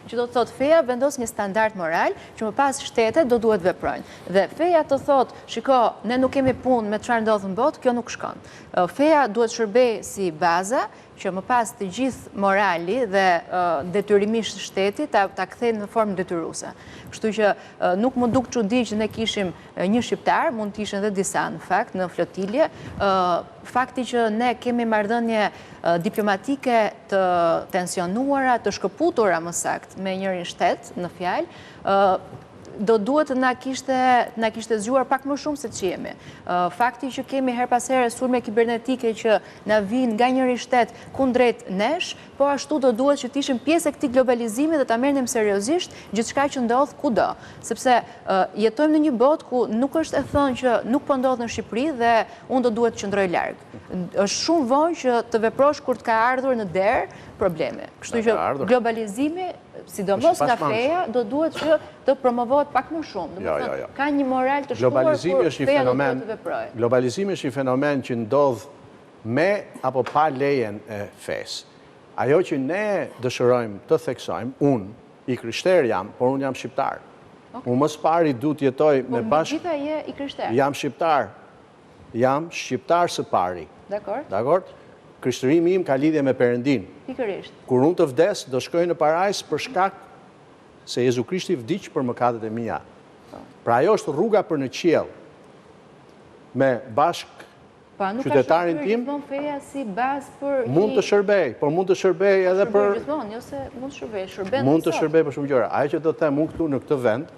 që do të thotë feja vendos një standard moral që më pas shtetet do duhet veprojnë. Dhe feja të thotë, shiko, ne nuk kemi punë me çfarë ndodh në botë, kjo nuk shkon. Feja duhet shërbej si baza që më pas të gjithë morali dhe detyrimisht shteti ta kthejnë në formë detyruese. Kështu që nuk më duk çudi që ne kishim një shqiptar, mund të ishin edhe disa në fakt në flotilje. Fakti që ne kemi marrëdhënie diplomatike të tensionuara, të shkëputura më sakt me njërin shtet në fjalë, do duhet na kishte zgjuar pak më shumë se që jemi. Fakti që kemi her pas here sulme kibernetike që na vinë nga njëri shtet kundrejt nesh, po ashtu do duhet që të ishim pjesë e këtij globalizimi dhe ta merrnim seriozisht gjithçka që ndodh kudo, sepse jetojmë në një botë ku nuk është e thënë që nuk po ndodh në Shqipëri dhe unë do duhet të qëndroj larg. Është shumë vonë që të veprosh kur të ka ardhur në derë probleme. Kështu që globalizimi, sidomos nga feja, do duhet që të promovohet pak më shumë. Ka një moral të shtuar kur feja do duhet të veprojë. Globalizimi është një fenomen që ndodh me apo pa lejen e fesë. Ajo që ne dëshirojmë të theksojmë, unë i krishter jam, por unë jam shqiptar. Unë më së pari du të jetoj me bashkë. Po, gjitha je i krishter. Jam shqiptar. Jam shqiptar së pari. Dakor? Krishtërimi im ka lidhje me Perëndin. Pikërisht. Kur unë të vdes, do shkoj në parajs për shkak se Jezu Krishti vdiq për mëkatet e mia. Pra ajo është rruga për në qiell. Me bashk qytetarin tim, mund të shërbej, por mund të shërbej edhe për... Mund të shërbej për shumë gjëra. Ajo që do të them unë këtu në këtë vend,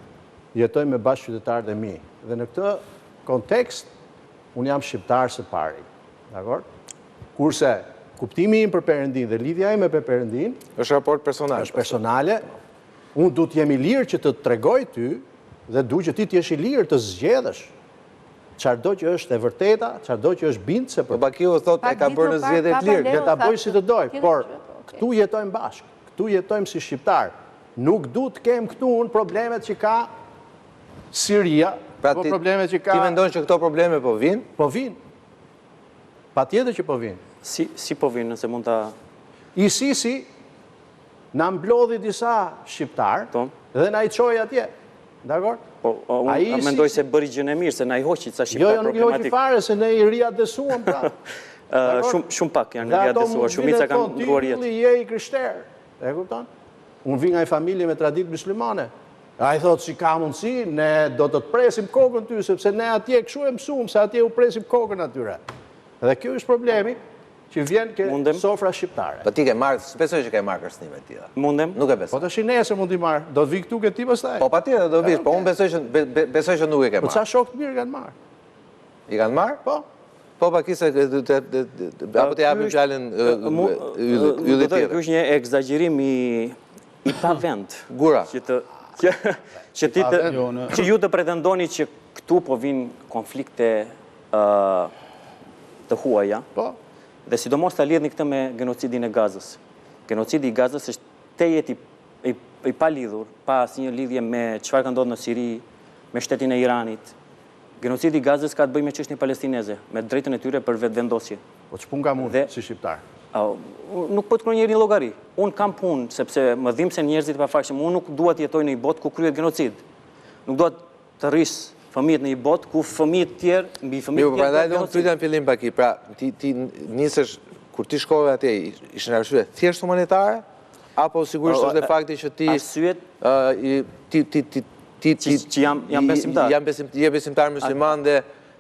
jetoj me bashk qytetarët e mi. Dhe në këtë kontekst, unë jam shqiptar së pari. Dakor? Kurse kuptimi im për Perëndin dhe lidhja ime me Perëndin është raport personal. Është personale. Unë du të jemi lirë që të tregoj ty dhe du që ti të jesh i lirë të zgjedhësh çfarëdo që është e vërteta, çfarëdo që është bindë se për. Bakiu thotë e ka bërë në zgjedhje të lirë. Le ta bëj si të doj, por këtu jetojmë bashkë. Këtu jetojmë si shqiptar. Nuk du të kem këtu unë problemet që ka Siria, po problemet që ka... Ti mendon që këto probleme po vinë? Po vinë. Patjetër që po vinë. Si po vinë, nëse mund ta... ISIS-i na mblodhi disa shqiptar dhe na i çoi atje. Dakor? Po, unë mendoj se bëri gjën e mirë, se na i hoqi ca shqiptar problematik. Jo, nuk i hoqi fare, se ne i riadesuam pra. Shumë pak janë riadesuar, shumica kanë ndruar jetë. Ti je i krishter, e kupton? Unë vi nga një familje me traditë muslimane. Ai thotë, si ka mundësi, ne do të presim kokën ty, sepse ne atje kështu e mësuam, se atje u presim kokën atyre. Dhe kjo është problemi që vjen ke sofra shqiptare. Po ti ke marrë, besoj që ke marrë kërcënime të tilla. Mundem? Nuk e besoj. Po tash nesër mund t'i marr. Do të vi këtu ke ti pastaj. Po patjetër do vish, po unë besoj që nuk e ke marrë. Po ça shok të mirë kanë marrë? I kanë marrë? Po. Po pakisë apo të japim fjalën yllit tjetër. Ky është një egzagerim i pavend. Gura. Që ju të pretendoni që këtu po vinë konflikte të huaja. Po. Dhe sidomos ta lidhni këtë me genocidin e Gazës. Genocidi i Gazës është tejet i palidhur, pa asnjë lidhje me çfarë ka ndodhur në Siri, me shtetin e Iranit. Genocidi i Gazës ka të bëjë me çështjen palestineze, me drejtën e tyre për vetvendosje. Po ç'pun kam unë si shqiptar? Nuk po të kërkoj një llogari. Unë kam punë sepse më dhimbsen njerëzit e pafajshëm. Unë nuk dua të jetoj në një botë ku kryhet genocid. Nuk dua të rris fëmijët në një botë ku fëmijët tjerë mbi fëmijët tjerë. Prandaj unë pyetja në fillim Baki, pra ti nisesh kur ti shkove atje, ishin arsye thjesht humanitare apo sigurisht është dhe fakti që ti që jam besimtar. Je besimtar musliman dhe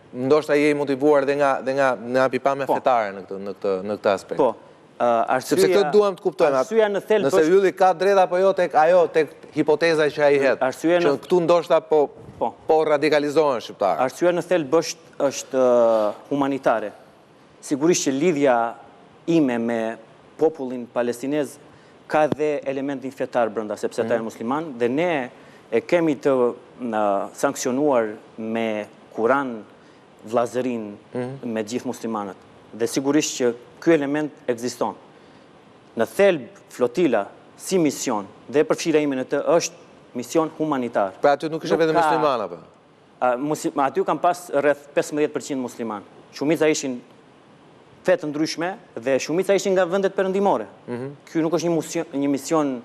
ndoshta je i motivuar dhe nga pikpamja fetare në këtë aspekt. Po. Sepse këtë duam të kuptojmë. Nëse ylli ka drejt apo jo tek hipoteza që ai hedh. Që këtu ndoshta po radikalizohen shqiptarët. Arsyeja në thelb është humanitare. Sigurisht që lidhja ime me popullin palestinez ka dhe elementin fetar brenda, sepse ata janë musliman dhe ne e kemi të sankcionuar me Kur'an vllazërin me gjithë muslimanët. Dhe sigurisht që ky element ekziston. Në thelb flotila si mision dhe përfshirja ime në të është mision humanitar. Pra aty nuk ishte vetëm musliman apo? Aty kam pas rreth 15% musliman. Shumica ishin fe të ndryshme dhe shumica ishin nga vendet perëndimore. Ky nuk është një mision